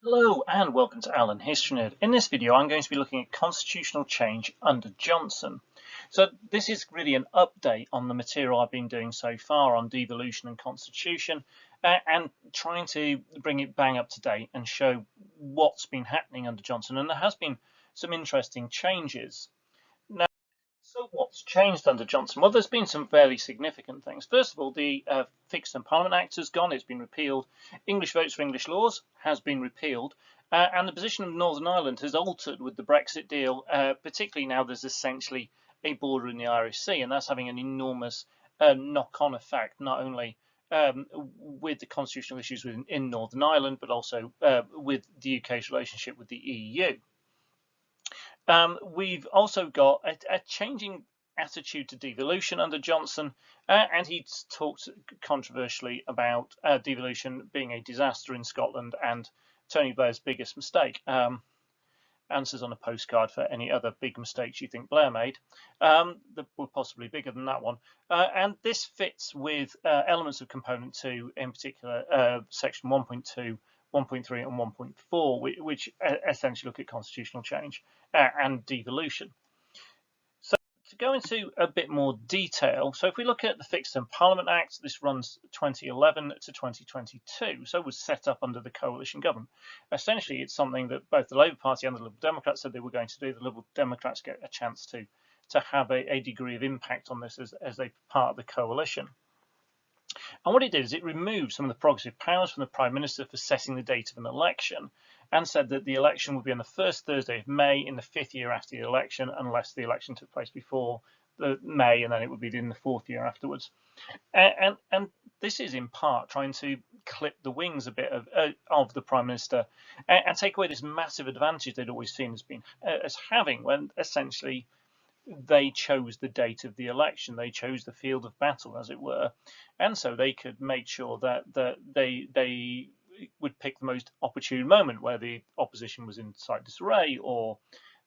Hello and welcome to Alan History Nerd. In this video I'm going to be looking at constitutional change under Johnson. So this is really an update on the material I've been doing so far on devolution and constitution and trying to bring it bang up to date and show what's been happening under Johnson, and there has been some interesting changes. Now, so what's changed under Johnson? Well, there's been some fairly significant things. First of all, the Fixed Term Parliament Act has gone. It's been repealed. English votes for English laws has been repealed. And the position of Northern Ireland has altered with the Brexit deal, particularly now there's essentially a border in the Irish Sea, and that's having an enormous knock-on effect, not only with the constitutional issues in Northern Ireland, but also with the UK's relationship with the EU. We've also got a changing attitude to devolution under Johnson, and he's talked controversially about devolution being a disaster in Scotland and Tony Blair's biggest mistake. Answers on a postcard for any other big mistakes you think Blair made that were possibly bigger than that one. And this fits with elements of Component 2, in particular Section 1.2, 1.3 and 1.4, which essentially look at constitutional change and devolution. So to go into a bit more detail, so if we look at the Fixed Term Parliament Act, this runs 2011 to 2022, so it was set up under the coalition government. Essentially, it's something that both the Labour Party and the Liberal Democrats said they were going to do. The Liberal Democrats get a chance to have a degree of impact on this as a part of the coalition. And what it did is it removed some of the prerogative powers from the Prime Minister for setting the date of an election, and said that the election would be on the first Thursday of May in the 5th year after the election, unless the election took place before the May, and then it would be in the 4th year afterwards. And this is in part trying to clip the wings a bit of the Prime Minister and take away this massive advantage they'd always seen as having, when essentially they chose the date of the election. They chose the field of battle, as it were, and so they could make sure that they would pick the most opportune moment where the opposition was in slight disarray, or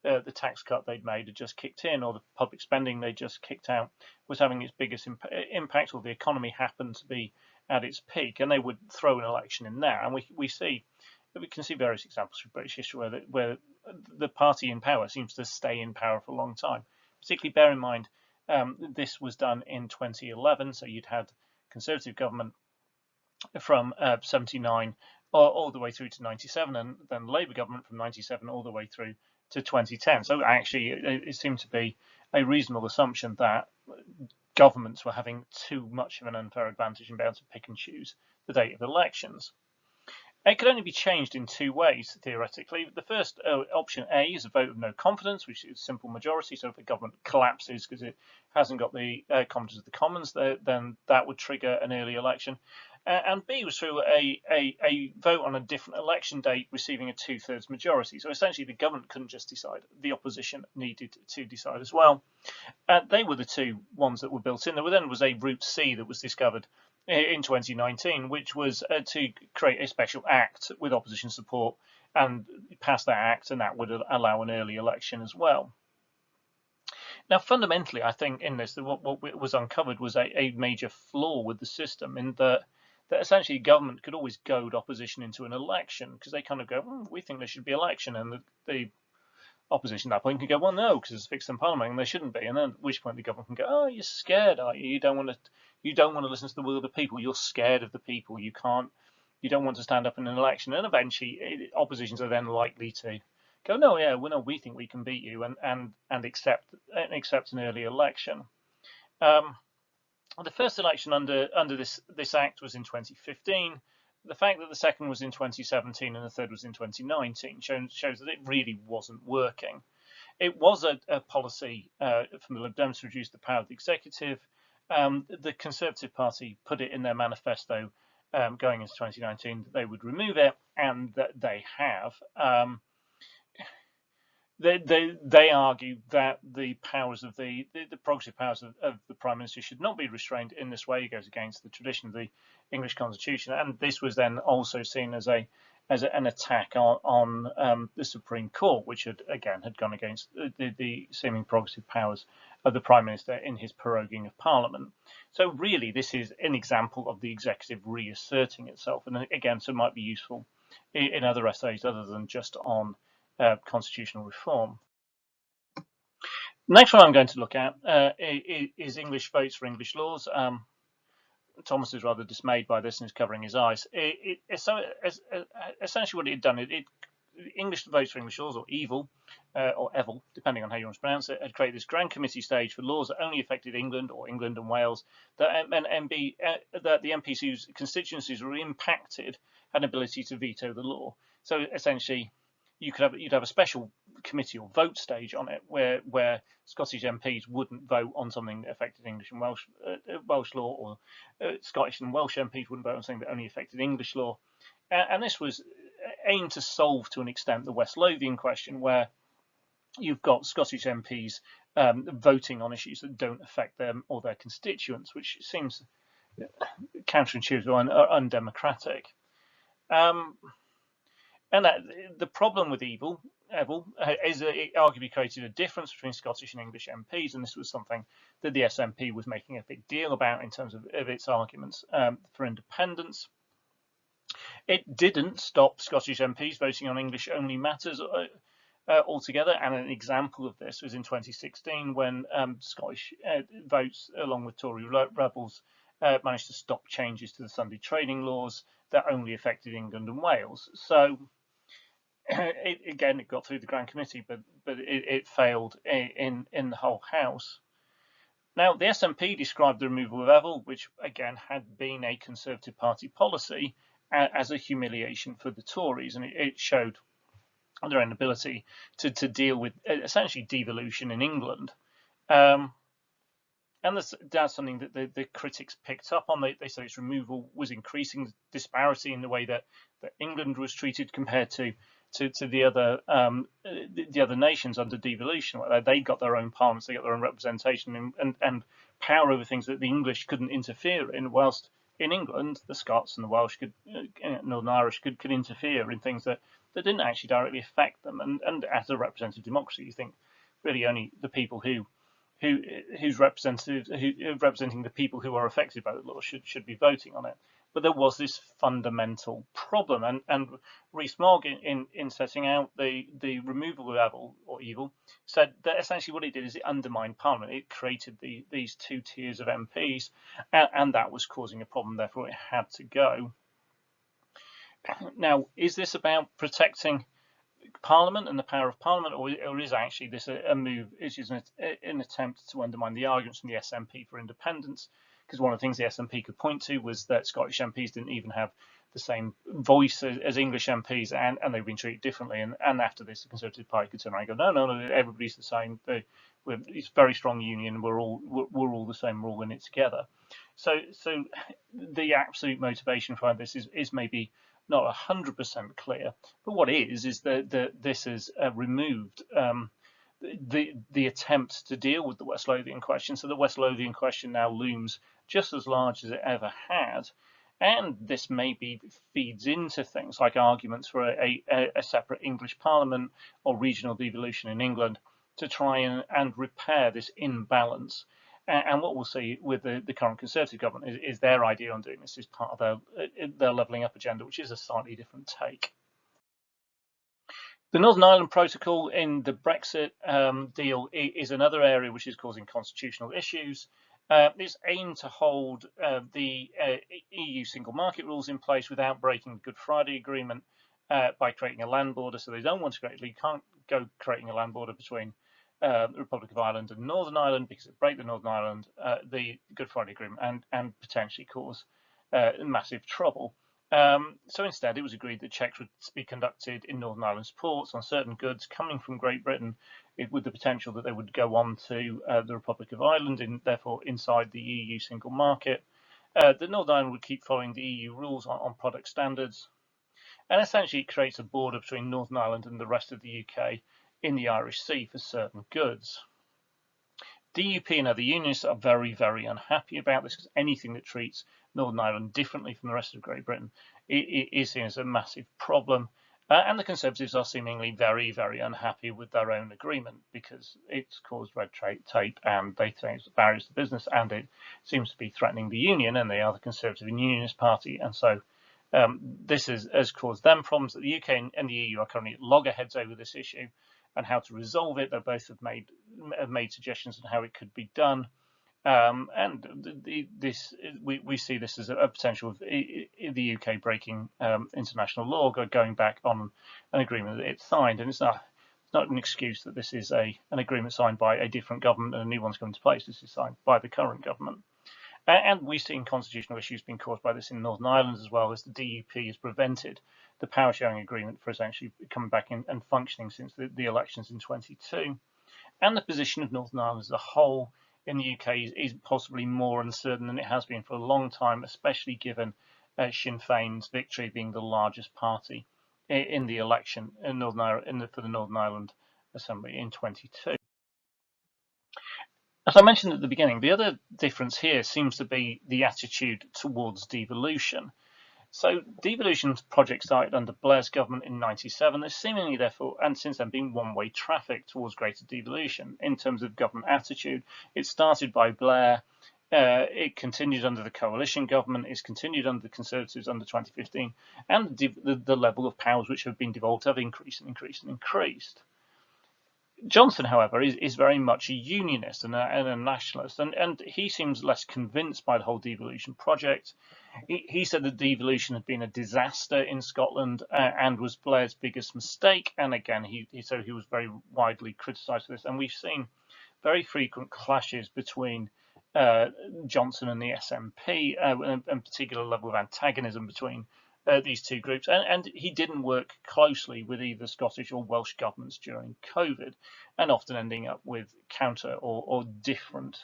the tax cut they'd made had just kicked in, or the public spending they just kicked out was having its biggest impact, or the economy happened to be at its peak, and they would throw an election in there. And we can see various examples from British history where the party in power seems to stay in power for a long time. Particularly bear in mind this was done in 2011, so you'd had Conservative government from 79 all the way through to 97, and then Labour government from 97 all the way through to 2010. So actually it seemed to be a reasonable assumption that governments were having too much of an unfair advantage in being able to pick and choose the date of elections. It could only be changed in two ways, theoretically. The first option A is a vote of no confidence, which is a simple majority. So if the government collapses because it hasn't got the confidence of the Commons, then that would trigger an early election. And B was through a vote on a different election date receiving a 2/3 majority. So essentially the government couldn't just decide, the opposition needed to decide as well. They were the two ones that were built in. There then was a Route C that was discovered in 2019, which was to create a special act with opposition support and pass that act, and that would allow an early election as well. Now, fundamentally, I think in this, what was uncovered was a major flaw with the system, in that essentially government could always goad opposition into an election, because they kind of go, we think there should be election, and the opposition at that point can go, well, no, because it's fixed in Parliament and they shouldn't be. And then at which point the government can go, oh, you're scared, are you? You don't want to listen to the will of the people. You're scared of the people. You don't want to stand up in an election. And eventually oppositions are then likely to go, no, yeah, well, no, we think we can beat you, and accept an early election. The first election under this act was in 2015. The fact that the second was in 2017 and the third was in 2019 shows that it really wasn't working. It was a policy from the Lib Dems to reduce the power of the executive. The Conservative Party put it in their manifesto going into 2019 that they would remove it, and that they have. They argue that the powers of the prerogative powers of the Prime Minister should not be restrained in this way. It goes against the tradition of the English Constitution, and this was then also seen as an attack on the Supreme Court, which had gone against the seeming prerogative powers of the Prime Minister in his proroguing of Parliament. So really, this is an example of the executive reasserting itself, and again, so it might be useful in other essays other than just on constitutional reform. Next one I'm going to look at is English votes for English laws. Thomas is rather dismayed by this and is covering his eyes. Essentially what it had done, English votes for English laws, or EVIL, or EVIL, depending on how you want to pronounce it, had created this Grand Committee stage for laws that only affected England or England and Wales, that the MPs whose constituencies were impacted had an ability to veto the law. So essentially, you'd have a special committee or vote stage on it where Scottish MPs wouldn't vote on something that affected English and Welsh law, or Scottish and Welsh MPs wouldn't vote on something that only affected English law. And this was aimed to solve, to an extent, the West Lothian question, where you've got Scottish MPs voting on issues that don't affect them or their constituents, which seems counterintuitive and undemocratic. And the problem with EVIL is that it arguably created a difference between Scottish and English MPs, and this was something that the SNP was making a big deal about in terms of its arguments for independence. It didn't stop Scottish MPs voting on English-only matters altogether, and an example of this was in 2016 when Scottish votes, along with Tory rebels, managed to stop changes to the Sunday trading laws that only affected England and Wales. So it got through the Grand Committee, but it failed in the whole House. Now, the SNP described the removal of EVIL, which again had been a Conservative Party policy, as a humiliation for the Tories, and it showed their inability to deal with essentially devolution in England. And that's something that the critics picked up on. They said its removal was increasing disparity in the way that England was treated compared to the other nations under devolution, where they got their own parliaments, they got their own representation and power over things that the English couldn't interfere in, whilst in England the Scots and the Welsh Northern Irish could interfere in things that didn't actually directly affect them. And as a representative democracy, you think really only the people who's representing the people who are affected by the law should be voting on it. But there was this fundamental problem, and Rees-Mogg, in setting out the removal of EVIL, said that essentially what it did is it undermined Parliament. It created these two tiers of MPs, and that was causing a problem. Therefore, it had to go. Now, is this about protecting Parliament and the power of Parliament, or is actually this a move, which is an attempt to undermine the arguments from the SNP for independence? Because one of the things the SNP could point to was that Scottish MPs didn't even have the same voice as English MPs, and they've been treated differently. And after this, the Conservative Party could turn around and go, no, everybody's the same. It's a very strong union. We're all the same. We're all in it together. So the absolute motivation behind this is maybe not 100% clear, but what is that this has removed the attempt to deal with the West Lothian question. So the West Lothian question now looms just as large as it ever had, and this maybe feeds into things like arguments for a separate English Parliament or regional devolution in England to try and repair this imbalance. And what we'll see with the current Conservative government is their idea on doing this is part of their levelling up agenda, which is a slightly different take. The Northern Ireland Protocol in the Brexit deal is another area which is causing constitutional issues. It's aimed to hold the EU single market rules in place without breaking the Good Friday Agreement by creating a land border. So they don't want to you can't go creating a land border between the Republic of Ireland and Northern Ireland, because it break the Northern Ireland, the Good Friday Agreement, and potentially cause massive trouble. So instead, it was agreed that checks would be conducted in Northern Ireland's ports on certain goods coming from Great Britain, with the potential that they would go on to the Republic of Ireland, and therefore inside the EU single market. That Northern Ireland would keep following the EU rules on product standards, and essentially it creates a border between Northern Ireland and the rest of the UK in the Irish Sea for certain goods. DUP and other unionists are very, very unhappy about this, because anything that treats Northern Ireland differently from the rest of Great Britain is seen as a massive problem. And the Conservatives are seemingly very, very unhappy with their own agreement, because it's caused red tape and they think it's barriers to business, and it seems to be threatening the union, and they are the Conservative and Unionist Party, and so This has caused them problems. That the UK and the EU are currently at loggerheads over this issue and how to resolve it. They both have made suggestions on how it could be done. And we see this as a potential of the UK breaking international law, going back on an agreement that it signed, and it's not an excuse that this is an agreement signed by a different government and a new one's come into place. This is signed by the current government. And we've seen constitutional issues being caused by this in Northern Ireland as well, as the DUP has prevented the power sharing agreement from essentially coming back in and functioning since the elections in 22. And the position of Northern Ireland as a whole in the UK is possibly more uncertain than it has been for a long time, especially given Sinn Féin's victory, being the largest party in the election in Northern Ireland, for the Northern Ireland Assembly in 22. As I mentioned at the beginning, the other difference here seems to be the attitude towards devolution. So devolution project started under Blair's government in 97. There's seemingly, therefore, and since then, been one-way traffic towards greater devolution in terms of government attitude. It started by Blair. It continued under the coalition government. It's continued under the Conservatives under 2015. And the level of powers which have been devolved have increased and increased and increased. Johnson, however, is very much a unionist and a nationalist, and he seems less convinced by the whole devolution project. He said that devolution had been a disaster in Scotland and was Blair's biggest mistake. And again, he was very widely criticised for this. And we've seen very frequent clashes between Johnson and the SNP, and a particular level of antagonism between these two groups, and he didn't work closely with either Scottish or Welsh governments during COVID, and often ending up with counter or different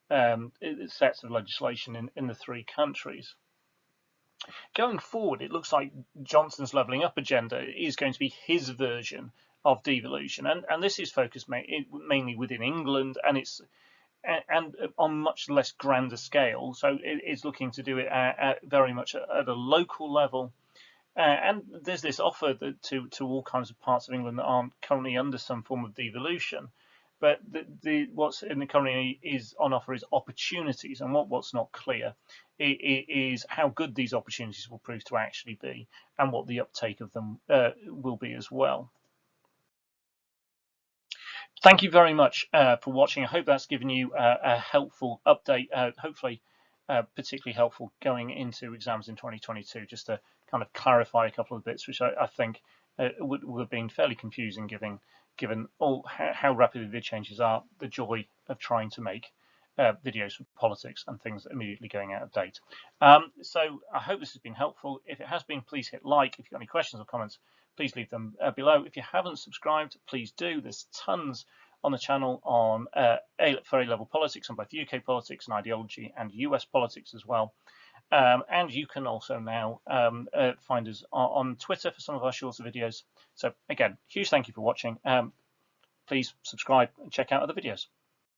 sets of legislation in the three countries. Going forward, it looks like Johnson's levelling up agenda is going to be his version of devolution, and this is focused mainly within England, and on much less grander scale. So it's looking to do it very much at a local level. And there's this offer to all kinds of parts of England that aren't currently under some form of devolution. But what's in the currently is on offer is opportunities, and what's not clear is how good these opportunities will prove to actually be, and what the uptake of them will be as well. Thank you very much for watching. I hope that's given you a helpful update, hopefully particularly helpful going into exams in 2022, just to kind of clarify a couple of bits which I think would have been fairly confusing given all how rapidly the changes are, the joy of trying to make videos for politics and things immediately going out of date. So I hope this has been helpful. If it has been, please hit like. If you've got any questions or comments, please leave them below. If you haven't subscribed, please do. There's tons on the channel on for A-level politics, on both UK politics and ideology, and US politics as well. And you can also now find us on Twitter for some of our shorter videos. So again, huge thank you for watching. Please subscribe and check out other videos.